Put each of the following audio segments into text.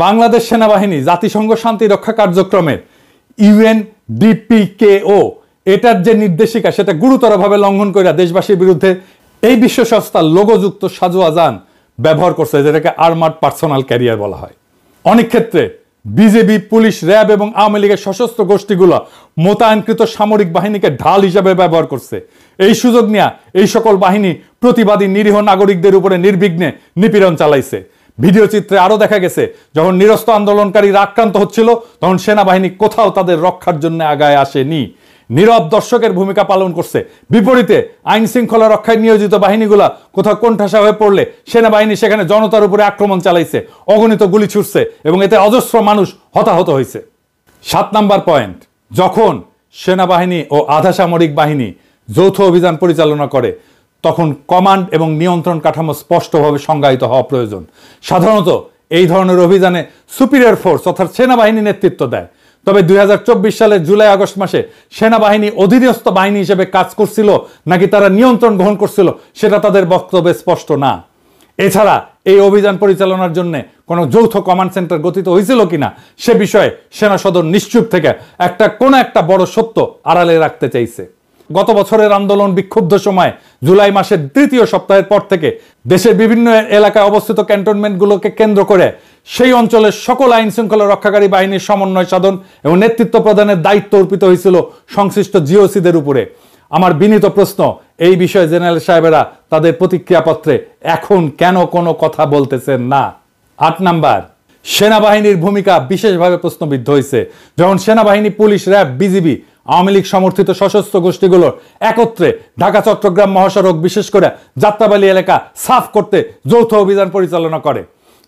বাংলাদেশ সেনাবাহিনী জাতিসংঘ শান্তি রক্ষা কার্যক্রমের UNDPKO এটার যে নির্দেশিকা সেটা গুরুতরভাবে লঙ্ঘন করে দেশবাসীর বিরুদ্ধে এই বিশ্ব সংস্থার লোগোযুক্ত সাজোয়া যান ব্যবহার করছে, যেটাকে আর্মার্ড পার্সোনাল ক্যারিয়ার বলা হয়। অনেক ক্ষেত্রে বিজেপি, পুলিশ, র্যাব এবং আওয়ামী লীগের সশস্ত্র গোষ্ঠীগুলো মোতায়েনকৃত সামরিক বাহিনীকে ঢাল হিসাবে ব্যবহার করছে। এই সুযোগ নিয়ে এই সকল বাহিনী প্রতিবাদী নিরীহ নাগরিকদের উপরে নির্বিঘ্নে নিপীড়ন চালাইছে। ভিডিও চিত্রে আরো দেখা গেছে, যখন নিরস্ত আন্দোলনকারীরা আক্রান্ত হচ্ছিল তখন সেনাবাহিনী কোথাও তাদের রক্ষার জন্য আগায় আসেনি, নীরব দর্শকের ভূমিকা পালন করছে। বিপরীতে আইন শৃঙ্খলা রক্ষায় নিয়োজিত বাহিনীগুলা কোথাও কোণঠাসা হয়ে পড়লে সেনাবাহিনী সেখানে জনতার উপরে আক্রমণ চালাইছে, অগণিত গুলি ছুটছে এবং এতে অজস্র মানুষ হতাহত হয়েছে। 7 নাম্বার পয়েন্ট, যখন সেনাবাহিনী ও আধা সামরিক বাহিনী যৌথ অভিযান পরিচালনা করে তখন কমান্ড এবং নিয়ন্ত্রণ কাঠামো স্পষ্টভাবে সংজ্ঞায়িত হওয়া প্রয়োজন। সাধারণত এই ধরনের অভিযানে সুপিরিয়র ফোর্স অর্থাৎ সেনাবাহিনী নেতৃত্ব দেয়। তবে 2024 সালের জুলাই আগস্ট মাসে সেনাবাহিনী অধীনস্থ বাহিনী হিসেবে কাজ করছিল নাকি তারা নিয়ন্ত্রণ গ্রহণ করছিল সেটা তাদের বক্তব্যে স্পষ্ট না। এছাড়া এই অভিযান পরিচালনার জন্য কোনো যৌথ কমান্ড সেন্টার গঠিত হয়েছিল কিনা সে বিষয়ে সেনা সদর নিশ্চুপ থেকে কোনো একটা বড় সত্য আড়ালে রাখতে চাইছে। গত বছরের আন্দোলন বিক্ষুব্ধ সময় জুলাই মাসের 3য় সপ্তাহের পর থেকে দেশের বিভিন্ন এলাকায় অবস্থিত ক্যান্টনমেন্টগুলোকে কেন্দ্র করে সেই অঞ্চলের সকল আইন শৃঙ্খলা রক্ষাকারী বাহিনীর সমন্বয় সাধন এবং নেতৃত্ব প্রদানের দায়িত্ব অর্পিত হয়েছিল সংশ্লিষ্ট জিওসিদের উপরে। আমার বিনীত প্রশ্ন, এই বিষয়ে জেনারেল সাহেবেরা তাদের প্রতিক্রিয়াপত্রে এখন কেন কোনো কথা বলতেছেন না? 8 নাম্বার, সেনাবাহিনীর ভূমিকা বিশেষভাবে প্রশ্নবিদ্ধ হয়েছে যখন সেনাবাহিনী, police, RAB, BGB, Awami League সমর্থিত সশস্ত্র গোষ্ঠীগুলোর একত্রে ঢাকা চট্টগ্রাম মহাসড়ক বিশেষ করে যাত্রাবাড়ী এলাকা সাফ করতে যৌথ অভিযান পরিচালনা করে।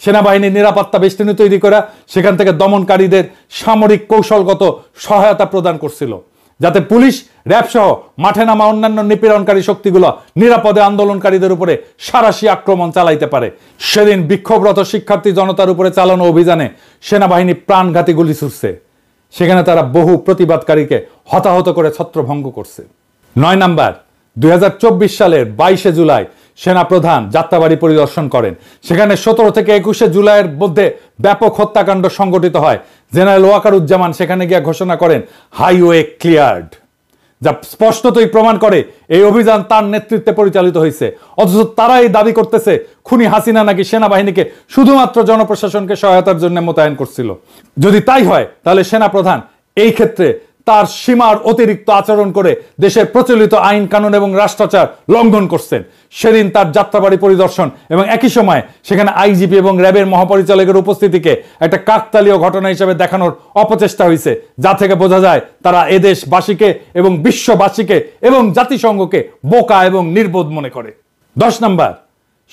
সেনাবাহিনীর নিরাপত্তা বেষ্টনী তৈরি করা সেখান থেকে দমনকারীদের সামরিক কৌশলগত সহায়তা প্রদান করছিল, যাতে পুলিশ, র্যাব সহ মাঠে নামা অন্যান্য নিপীড়নকারী শক্তিগুলো নিরাপদে আন্দোলনকারীদের উপরে সাঁড়াশি আক্রমণ চালাইতে পারে। সেদিন বিক্ষোভরত শিক্ষার্থী জনতার উপরে চালানো অভিযানে সেনাবাহিনী প্রাণঘাতী গুলি ছুড়ছে, সেখানে তারা বহু প্রতিবাদকারীকে হতাহত করে ছত্রভঙ্গ করছে। 9 নাম্বার, 2024 সালের 22শে জুলাই সেনাপ্রধান যাত্রাবাড়ী পরিদর্শন করেন। সেখানে 17 থেকে 21শে জুলাইয়ের মধ্যে ব্যাপক হত্যাকাণ্ড সংঘটিত হয়। জেনারেল ওয়াকারুজ্জামান সেখানে গিয়ে ঘোষণা করেন হাইওয়ে ক্লিয়ার্ড, যা স্পষ্টতই প্রমাণ করে এই অভিযান তার নেতৃত্বে পরিচালিত হয়েছে। অথচ তারা এই দাবি করতেছে খুনি হাসিনা নাকি সেনাবাহিনীকে শুধুমাত্র জনপ্রশাসনকে সহায়তার জন্য মোতায়েন করছিল। যদি তাই হয় তাহলে সেনাপ্রধান এই ক্ষেত্রে তার সীমার অতিরিক্ত আচরণ করে দেশের প্রচলিত আইন কানুন এবং রাষ্ট্রাচার লঙ্ঘন করছেন। সেদিন তার যাত্রাবাড়ী পরিদর্শন এবং একই সময় সেখানে আইজিপি এবং র্যাবের মহাপরিচালকের উপস্থিতিকে একটা কাকতালীয় ঘটনা হিসেবে দেখানোর অপচেষ্টা হয়েছে, যা থেকে বোঝা যায় তারা এদেশবাসীকে এবং বিশ্ববাসীকে এবং জাতিসংঘকে বোকা এবং নির্বোধ মনে করে। 10 নাম্বার,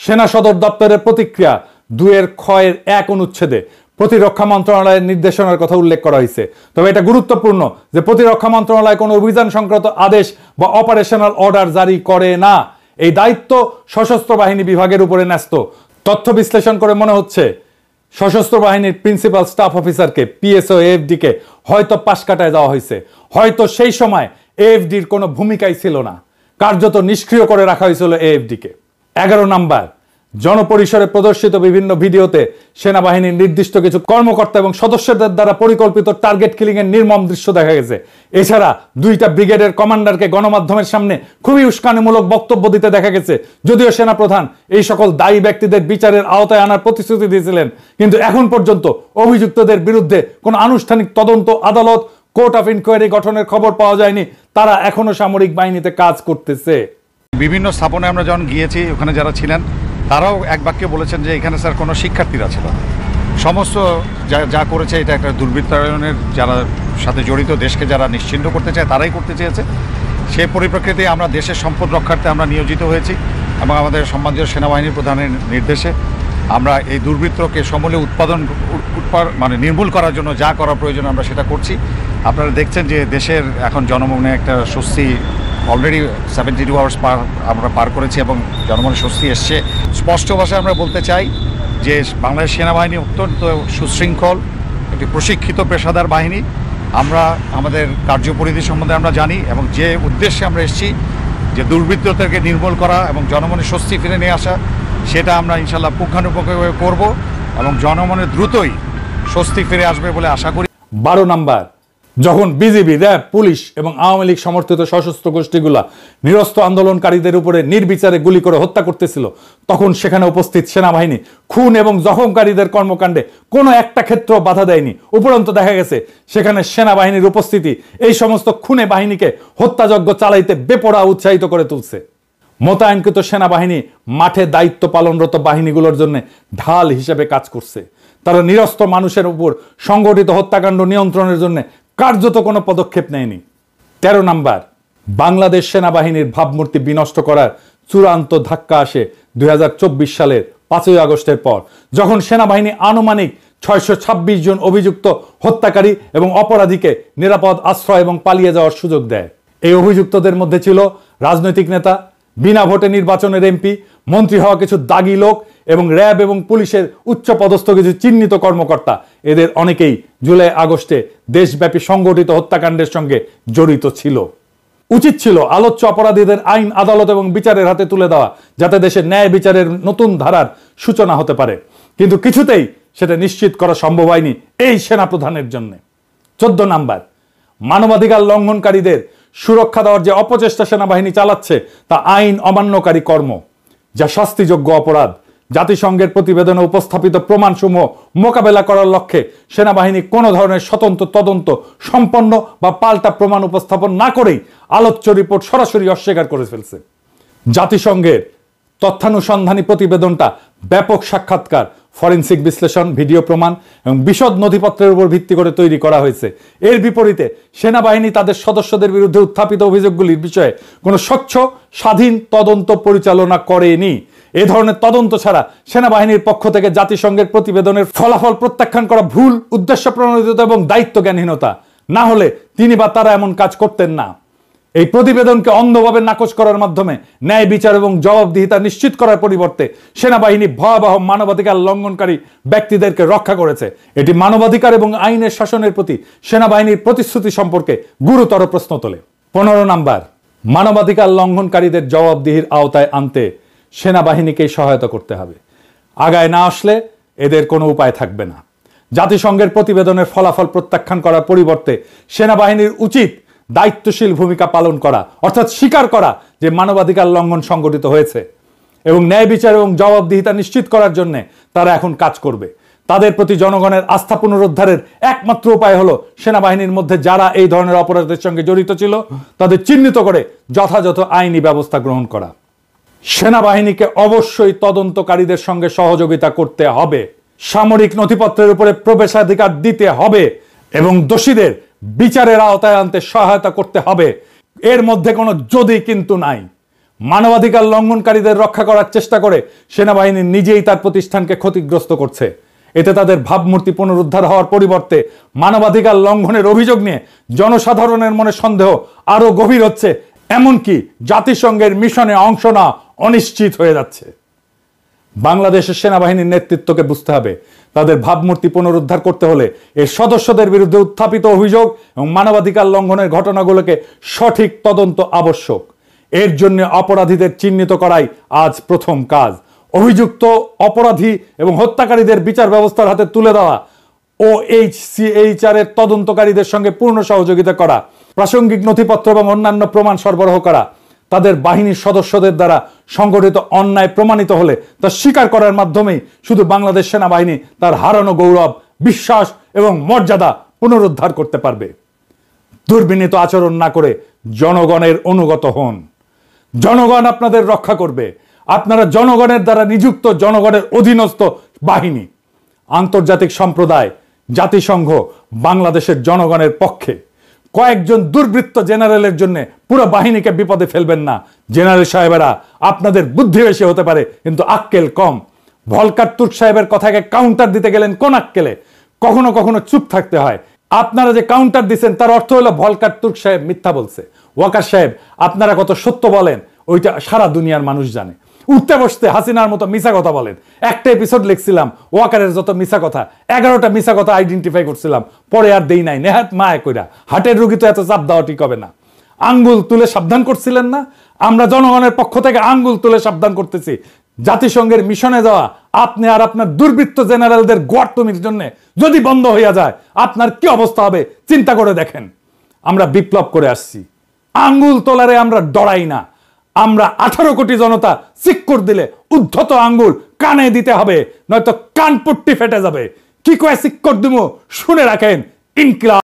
সেনা সদর দপ্তরের প্রতিক্রিয়া 2(খ)(1) অনুচ্ছেদে প্রতিরক্ষা মন্ত্রণালয়ের নির্দেশনার কথা উল্লেখ করা হয়েছে। তবে এটা গুরুত্বপূর্ণ যে প্রতিরক্ষা মন্ত্রণালয় কোনো অভিযান সংক্রান্ত আদেশ বা অপারেশনাল অর্ডার জারি করে না। এই দায়িত্ব সশস্ত্র বাহিনী বিভাগের উপরে ন্যস্ত। তথ্য বিশ্লেষণ করে মনে হচ্ছে সশস্ত্র বাহিনীর প্রিন্সিপাল স্টাফ অফিসারকে, পিএসও, এএফডিকে হয়তো পাশ কাটায় দেওয়া হয়েছে। হয়তো সেই সময় এএফডির কোনো ভূমিকাই ছিল না, কার্যত নিষ্ক্রিয় করে রাখা হয়েছিল এএফডিকে। 11 নাম্বার, জনপরিসরে প্রদর্শিত বিভিন্ন ভিডিওতে সেনাবাহিনীর নির্দিষ্ট কিছু কর্মকর্তা এবং সদস্যদের দ্বারা পরিকল্পিত টার্গেট কিলিং এর নির্মম দৃশ্য দেখা গেছে। এছাড়া 2টা ব্রিগেডের কমান্ডারকে গণমাধ্যমের সামনে খুবই উস্কানিমূলক বক্তব্য দিতে দেখা গেছে। যদিও সেনাপ্রধান এই সকল দায়ী ব্যক্তিদের বিচারের আওতায় আনার প্রতিশ্রুতি দিয়েছিলেন, কিন্তু এখন পর্যন্ত অভিযুক্তদের বিরুদ্ধে কোনো আনুষ্ঠানিক তদন্ত, আদালত, কোর্ট অফ ইনকোয়ারি গঠনের খবর পাওয়া যায়নি। তারা এখনো সামরিক বাহিনীতে কাজ করতেছে। বিভিন্ন স্থাপনে আমরা যখন গিয়েছি, ওখানে যারা ছিলেন তারাও এক বাক্যে বলেছেন যে এখানে স্যার কোনো শিক্ষার্থীরা ছিল না, সমস্ত যা করেছে এটা একটা দুর্বৃত্তায়নের যারা সাথে জড়িত, দেশকে যারা নিশ্চিহ্ন করতে চায় তারাই করতে চেয়েছে। সেই পরিপ্রেক্ষিতে আমরা দেশের সম্পদ রক্ষার্থে আমরা নিয়োজিত হয়েছি এবং আমাদের সম্মানীয় সেনাবাহিনী প্রধানের নির্দেশে আমরা এই দুর্বৃত্তকে সমূলে নির্মূল করার জন্য যা করা প্রয়োজন আমরা সেটা করছি। আপনারা দেখছেন যে দেশের এখন জনমনে একটা স্বস্তি, অলরেডি 72 আওয়ার্স আমরা পার করেছি এবং জনমনে স্বস্তি এসছে। স্পষ্ট ভাষায় আমরা বলতে চাই যে বাংলাদেশ সেনাবাহিনী অত্যন্ত সুশৃঙ্খল একটি প্রশিক্ষিত পেশাদার বাহিনী। আমরা আমাদের কার্যপরিধি সম্বন্ধে আমরা জানি এবং যে উদ্দেশ্যে আমরা এসেছি যে দুর্বৃত্তদেরকে নির্মূল করা এবং জনমনে স্বস্তি ফিরে নিয়ে আসা, সেটা আমরা ইনশাল্লাহ পুঙ্খানুপুঙ্খভাবে করব এবং জনমনে দ্রুতই স্বস্তি ফিরে আসবে বলে আশা করি। 12 নাম্বার, যখন বিজিবি, র্যাব, পুলিশ এবং আওয়ামী লীগ সমর্থিত সশস্ত্র গোষ্ঠীগুলা নিরস্ত্র আন্দোলনকারীদের উপরে নির্বিচারে গুলি করে হত্যা করতেছিল, তখন সেখানে উপস্থিত সেনাবাহিনী খুন এবং জখমকারীদের কর্মকাণ্ডে কোনো একটা ক্ষেত্র বাধা দেয়নি। উপরন্তু দেখা গেছে সেখানে সেনাবাহিনীর উপস্থিতি এই সমস্ত খুনে বাহিনীকে হত্যাযজ্ঞ চালাইতে বেপরোয়া উৎসাহিত করে তুলছে। মোতায়েনকৃত সেনাবাহিনী মাঠে দায়িত্ব পালনরত বাহিনীগুলোর জন্য ঢাল হিসেবে কাজ করছে। তারা নিরস্ত্র মানুষের উপর সংগঠিত হত্যাকাণ্ড নিয়ন্ত্রণের জন্য কার্যত কোনো পদক্ষেপ নেয়নি। 13 নাম্বার, বাংলাদেশ সেনাবাহিনীর ভাবমূর্তি বিনষ্ট করার চূড়ান্ত ধাক্কা আসে 2024 সালের 5ই আগস্টের পর, যখন সেনাবাহিনী আনুমানিক 626 জন অভিযুক্ত হত্যাকারী এবং অপরাধীকে নিরাপদ আশ্রয় এবং পালিয়ে যাওয়ার সুযোগ দেয়। এই অভিযুক্তদের মধ্যে ছিল রাজনৈতিক নেতা, বিনা ভোটে নির্বাচনের এমপি, মন্ত্রী হওয়া কিছু দাগী লোক এবং র্যাব এবং পুলিশের উচ্চপদস্থ কিছু চিহ্নিত কর্মকর্তা। এদের অনেকেই জুলাই আগস্টে দেশব্যাপী সংগঠিত হত্যাকাণ্ডের সঙ্গে জড়িত ছিল। উচিত ছিল আলোচ্য অপরাধীদের আইন, আদালত এবং বিচারের হাতে তুলে দেওয়া, যাতে দেশে ন্যায় বিচারের নতুন ধারার সূচনা হতে পারে, কিন্তু কিছুতেই সেটা নিশ্চিত করা সম্ভব হয়নি এই সেনাপ্রধানের জন্য। 14 নাম্বার, মানবাধিকার লঙ্ঘনকারীদের সুরক্ষা দেওয়ার যে অপচেষ্টা সেনাবাহিনী চালাচ্ছে তা আইন অমান্যকারী কর্ম, যা শাস্তিযোগ্য অপরাধ। জাতিসংঘের প্রতিবেদনে উপস্থাপিত প্রমাণসমূহ মোকাবেলা করার লক্ষ্যে সেনাবাহিনী কোনো ধরনের স্বতন্ত্র তদন্ত সম্পন্ন বা পাল্টা প্রমাণ উপস্থাপন না করেই আলোচ্য রিপোর্ট সরাসরি অস্বীকার করে ফেলছে। জাতিসংঘের তথ্যানুসন্ধানী প্রতিবেদনটা ব্যাপক সাক্ষাৎকার, ফরেনসিক বিশ্লেষণ, ভিডিও প্রমাণ এবং বিশদ নথিপত্রের উপর ভিত্তি করে তৈরি করা হয়েছে। এর বিপরীতে সেনাবাহিনী তাদের সদস্যদের বিরুদ্ধে উত্থাপিত অভিযোগগুলির বিষয়ে কোনো স্বচ্ছ স্বাধীন তদন্ত পরিচালনা করেনি। এ ধরনের তদন্ত ছাড়া সেনাবাহিনীর পক্ষ থেকে জাতিসংঘের প্রতিবেদনের ফলাফল প্রত্যাখ্যান করা ভুল, উদ্দেশ্য প্রণোদিত এবং দায়িত্বজ্ঞানহীনতা। না হলে তিনি বা তারা এমন কাজ করতেন না। এই প্রতিবেদনকে অন্ধভাবে নাকচ করার মাধ্যমে ন্যায় বিচার এবং জবাবদিহিতা নিশ্চিত করার পরিবর্তে সেনাবাহিনী ভয়াবহ মানবাধিকার লঙ্ঘনকারী ব্যক্তিদেরকে রক্ষা করেছে। এটি মানবাধিকার এবং আইনের শাসনের প্রতি সেনাবাহিনীর প্রতিশ্রুতি সম্পর্কে গুরুতর প্রশ্ন তোলে। 15 নাম্বার, মানবাধিকার লঙ্ঘনকারীদের জবাবদিহির আওতায় আনতে সেনাবাহিনীকে সহায়তা করতে হবে। আগায় না আসলে এদের কোনো উপায় থাকবে না। জাতিসংঘের প্রতিবেদনের ফলাফল প্রত্যাখ্যান করার পরিবর্তে সেনাবাহিনীর উচিত দায়িত্বশীল ভূমিকা পালন করা, অর্থাৎ স্বীকার করা যে মানবাধিকার লঙ্ঘন সংগঠিত হয়েছে এবং ন্যায় বিচার এবং জবাবদিহিতা নিশ্চিত করার জন্য তারা এখন কাজ করবে। তাদের প্রতি জনগণের আস্থা পুনরুদ্ধারের একমাত্র উপায় হলো সেনাবাহিনীর মধ্যে যারা এই ধরনের অপরাধের সঙ্গে জড়িত ছিল তাদের চিহ্নিত করে যথাযথ আইনি ব্যবস্থা গ্রহণ করা। সেনাবাহিনীকে অবশ্যই তদন্তকারীদের সঙ্গে সহযোগিতা করতে হবে, সামরিক নথিপত্রের উপরে প্রবেশাধিকার দিতে হবে এবং দোষীদের বিচারের আওতায় আনতে সহায়তা করতে হবে। এর মধ্যে কোনো যদি কিন্তু নাই। মানবাধিকার লঙ্ঘনকারীদের রক্ষা করার চেষ্টা করে সেনাবাহিনী নিজেই তার প্রতিষ্ঠানকে ক্ষতিগ্রস্ত করছে। এতে তাদের ভাবমূর্তি পুনরুদ্ধার হওয়ার পরিবর্তে মানবাধিকার লঙ্ঘনের অভিযোগ নিয়ে জনসাধারণের মনে সন্দেহ আরো গভীর হচ্ছে, এমনকি জাতিসংঘের মিশনে অংশ নেওয়া অনিশ্চিত হয়ে যাচ্ছে। বাংলাদেশের সেনাবাহিনীর নেতৃত্বকে বুঝতে হবে, তাদের ভাবমূর্তি পুনরুদ্ধার করতে হলে এর সদস্যদের বিরুদ্ধে উত্থাপিত অভিযোগ এবং মানবাধিকার লঙ্ঘনের ঘটনাগুলোকে সঠিক তদন্ত আবশ্যক। এর জন্য অপরাধীদের চিহ্নিত করাই আজ প্রথম কাজ। অভিযুক্ত অপরাধী এবং হত্যাকারীদের বিচার ব্যবস্থার হাতে তুলে দেওয়া, OHCHR এর তদন্তকারীদের সঙ্গে পূর্ণ সহযোগিতা করা, প্রাসঙ্গিক নথিপত্র এবং অন্যান্য প্রমাণ সরবরাহ করা, তাদের বাহিনীর সদস্যদের দ্বারা সংগঠিত অন্যায় প্রমাণিত হলে তা স্বীকার করার মাধ্যমেই শুধু বাংলাদেশ সেনাবাহিনী তার হারানো গৌরব, বিশ্বাস এবং মর্যাদা পুনরুদ্ধার করতে পারবে। দুর্বিনীত আচরণ না করে জনগণের অনুগত হন। জনগণ আপনাদের রক্ষা করবে। আপনারা জনগণের দ্বারা নিযুক্ত, জনগণের অধীনস্থ বাহিনী। আন্তর্জাতিক সম্প্রদায়, জাতিসংঘ বাংলাদেশের জনগণের পক্ষে। কয়েকজন দুর্বৃত্ত জেনারেলের জন্য পুরো বাহিনীকে বিপদে ফেলবেন না। জেনারেল সাহেবেরা, আপনাদের বুদ্ধি বেশি হতে পারে কিন্তু আক্কেল কম। ভলকার তুর্ক সাহেবের কথাকে কাউন্টার দিতে গেলেন কোন আক্কেলে? কখনো কখনো চুপ থাকতে হয়। আপনারা যে কাউন্টার দিচ্ছেন তার অর্থ হলো ভলকার তুর্ক সাহেব মিথ্যা বলছে। ওয়াকার সাহেব, আপনারা কত সত্য বলেন ওইটা সারা দুনিয়ার মানুষ জানে। উঠতে বসতে হাসিনার মতো মিছা কথা বলেন। একটা এপিসোড লিখছিলাম ওয়াকারের যত মিছা কথা, 11টা মিছা কথা আইডেন্টিফাই করছিলাম, পরে আর দেই নাই। নেহাত মায়া কইরা, হাটের রুগী তো এত চাপ দেওয়া ঠিক হবে না। আঙ্গুল তুলে সাবধান করছিলেন না? আমরা জনগণের পক্ষ থেকে আঙ্গুল তুলে সাবধান করতেছি। জাতিসংঘের মিশনে যাওয়া আপনি আর আপনার দুর্বৃত্ত জেনারেলদের গোয়ার্তমির জন্য যদি বন্ধ হইয়া যায় আপনার কি অবস্থা হবে চিন্তা করে দেখেন। আমরা বিপ্লব করে আসছি, আঙ্গুল তোলারে আমরা ডরাই না। আমরা 18 কোটি জনতা চিক্কর দিলে উদ্ধত আঙ্গুল কানে দিতে হবে, নয়তো কানপট্টি ফেটে যাবে। কি কয়ে চিক্কর দিমু শুনে রাখেন, ইনকিলাব।